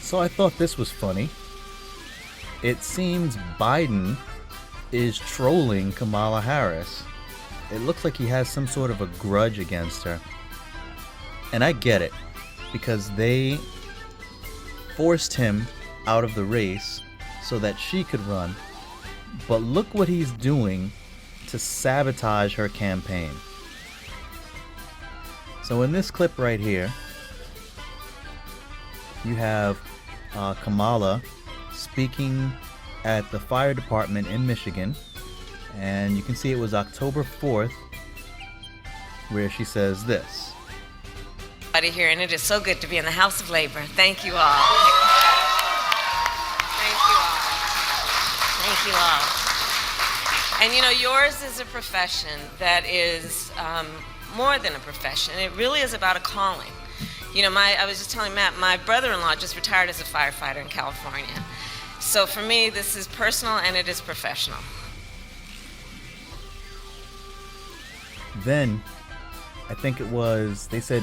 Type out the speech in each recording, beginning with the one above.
So I thought this was funny. It seems Biden is trolling Kamala Harris. It looks like he has some sort of a grudge against her. And I get it, because they forced him out of the race so that she could run. But look what he's doing to sabotage her campaign. So in this clip right here, you have Kamala speaking at the fire department in Michigan, and you can see it was October 4th, where she says this. Here, and it is so good to be in the House of Labor. Thank you all. Thank you all. Thank you all. And you know, yours is a profession that is more than a profession. It really is about a calling. You know, I was just telling Matt, my brother-in-law just retired as a firefighter in California. So for me, this is personal and it is professional. Then, I think it was, they said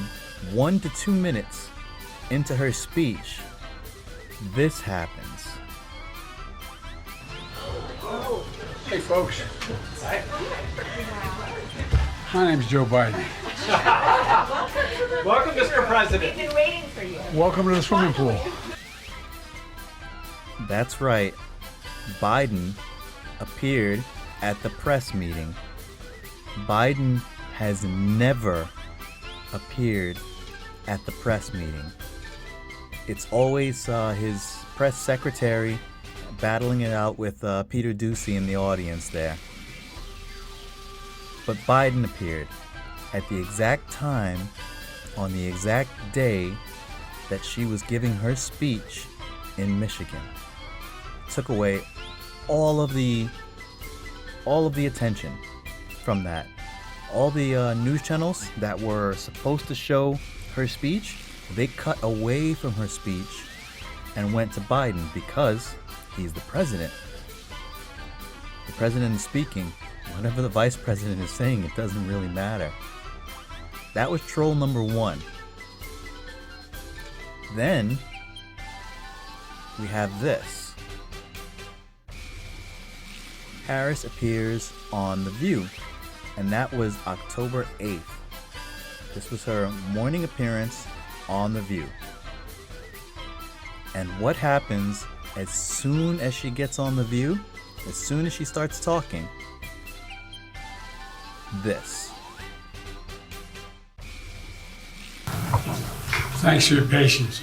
1 to 2 minutes into her speech, this happens. Hey folks. My name's Joe Biden. Welcome, Mr. President. We've been waiting for you. Welcome to the swimming pool. That's right. Biden appeared at the press meeting. Biden has never appeared at the press meeting. It's always his press secretary battling it out with Peter Doocy in the audience there. But Biden appeared at the exact time, on the exact day that she was giving her speech in Michigan. Took away all of the attention from that. All the news channels that were supposed to show her speech, they cut away from her speech and went to Biden because he's the president. The president is speaking. Whatever the vice president is saying, it doesn't really matter. That was troll number 1. Then we have this. Harris appears on The View, and that was October 8th. This was her morning appearance on The View. And what happens as soon as she gets on The View, as soon as she starts talking? This. Thanks for your patience.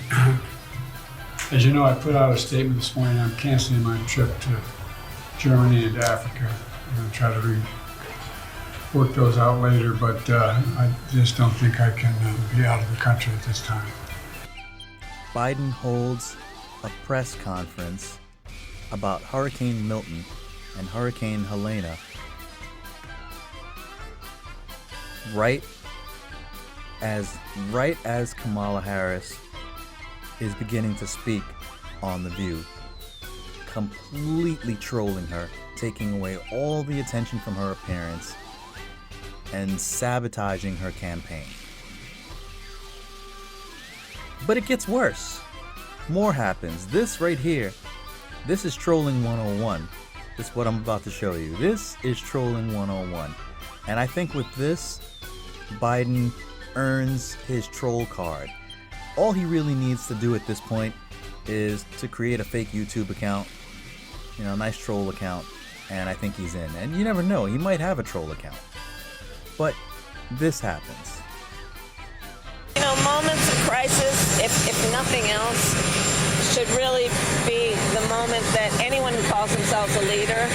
As you know, I put out a statement this morning. I'm canceling my trip to Germany and Africa. I'm going to try to work those out later, but I just don't think I can be out of the country at this time. Biden holds a press conference about Hurricane Milton and Hurricane Helena right as Kamala Harris is beginning to speak on The View, completely trolling her, taking away all the attention from her appearance, and sabotaging her campaign. But it gets worse. More happens. This right here, this is trolling 101. This is what I'm about to show you. This is trolling 101. And I think with this, Biden earns his troll card. All he really needs to do at this point is to create a fake YouTube account, you know, a nice troll account, and I think he's in. And you never know, he might have a troll account. But this happens. You know, moments of crisis, if nothing else, should really be the moment that anyone who calls themselves a leader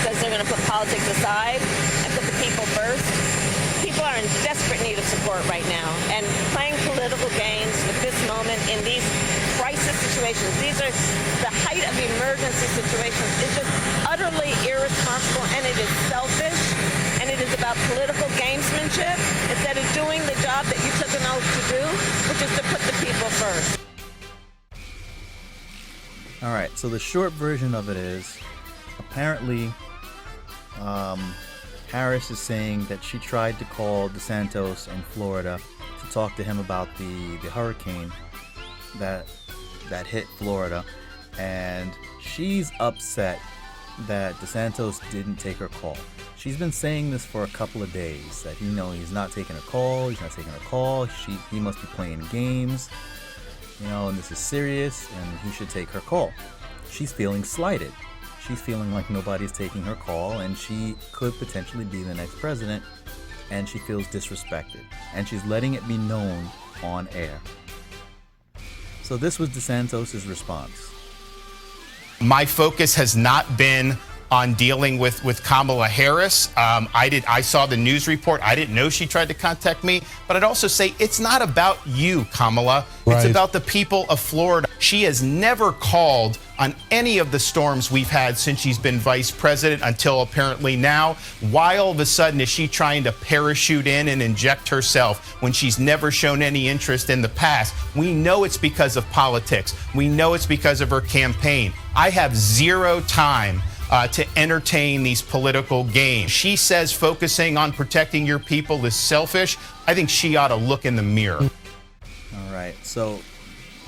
says they're going to put politics aside and put the people first. People are in desperate need of support right now, and playing political games with this moment in these crisis situations, these are the height of emergency situations, is just utterly irresponsible, and it is selfish, and it is about political gamesmanship instead of doing the job that you took an oath to do, which is to put the people first. All right, so the short version of it is, apparently, Harris is saying that she tried to call DeSantis in Florida to talk to him about the hurricane that that hit Florida, and she's upset that DeSantis didn't take her call. She's been saying this for a couple of days, that he's not taking her call, he must be playing games, and this is serious, and he should take her call. She's feeling slighted. She's feeling like nobody's taking her call, and she could potentially be the next president, and she feels disrespected, and she's letting it be known on air. So this was DeSantis' response. My focus has not been on dealing with Kamala Harris. I saw the news report. I didn't know she tried to contact me. But I'd also say it's not about you, Kamala. Right. It's about the people of Florida. She has never called on any of the storms we've had since she's been vice president until apparently now. Why all of a sudden is she trying to parachute in and inject herself when she's never shown any interest in the past? We know it's because of politics. We know it's because of her campaign. I have zero time to entertain these political games. She says focusing on protecting your people is selfish. I think she ought to look in the mirror. All right, so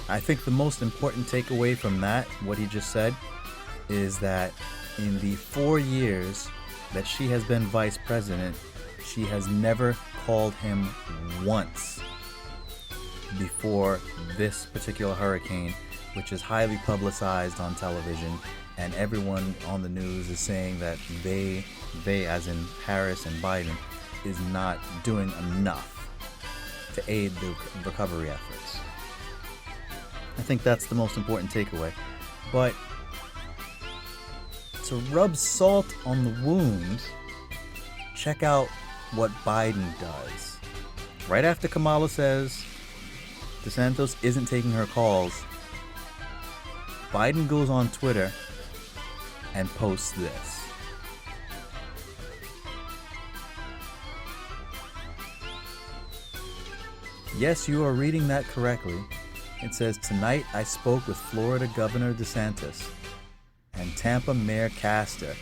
I think the most important takeaway from that, what he just said, is that in the 4 years that she has been vice president, she has never called him once before this particular hurricane, which is highly publicized on television, and everyone on the news is saying that they as in Harris and Biden, is not doing enough to aid the recovery efforts. I think that's the most important takeaway. But to rub salt on the wound, check out what Biden does. Right after Kamala says DeSantis isn't taking her calls, Biden goes on Twitter and posts this. Yes, you are reading that correctly. It says, tonight I spoke with Florida Governor DeSantis and Tampa Mayor Castor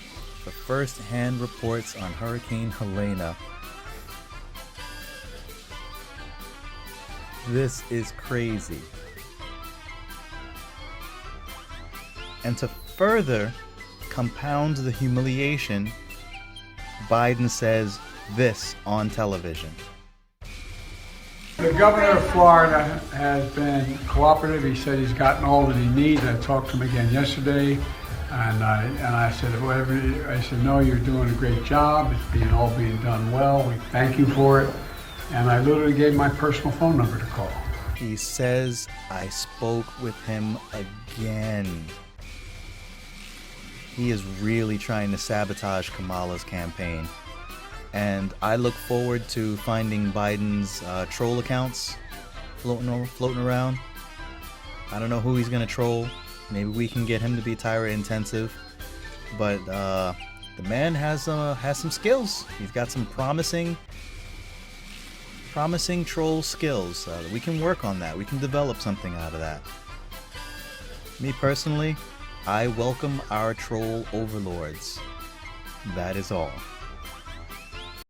for first-hand reports on Hurricane Helena. This is crazy. And to further compound the humiliation, Biden says this on television. The governor of Florida has been cooperative. He said he's gotten all that he needs. I talked to him again yesterday, and I said, no, you're doing a great job. It's all being done well. We thank you for it. And I literally gave my personal phone number to call. He says, I spoke with him again. He is really trying to sabotage Kamala's campaign. And I look forward to finding Biden's troll accounts floating around. I don't know who he's going to troll. Maybe we can get him to be Tyra intensive. But the man has some skills. He's got some promising troll skills. We can work on that. We can develop something out of that. Me personally, I welcome our troll overlords. That is all.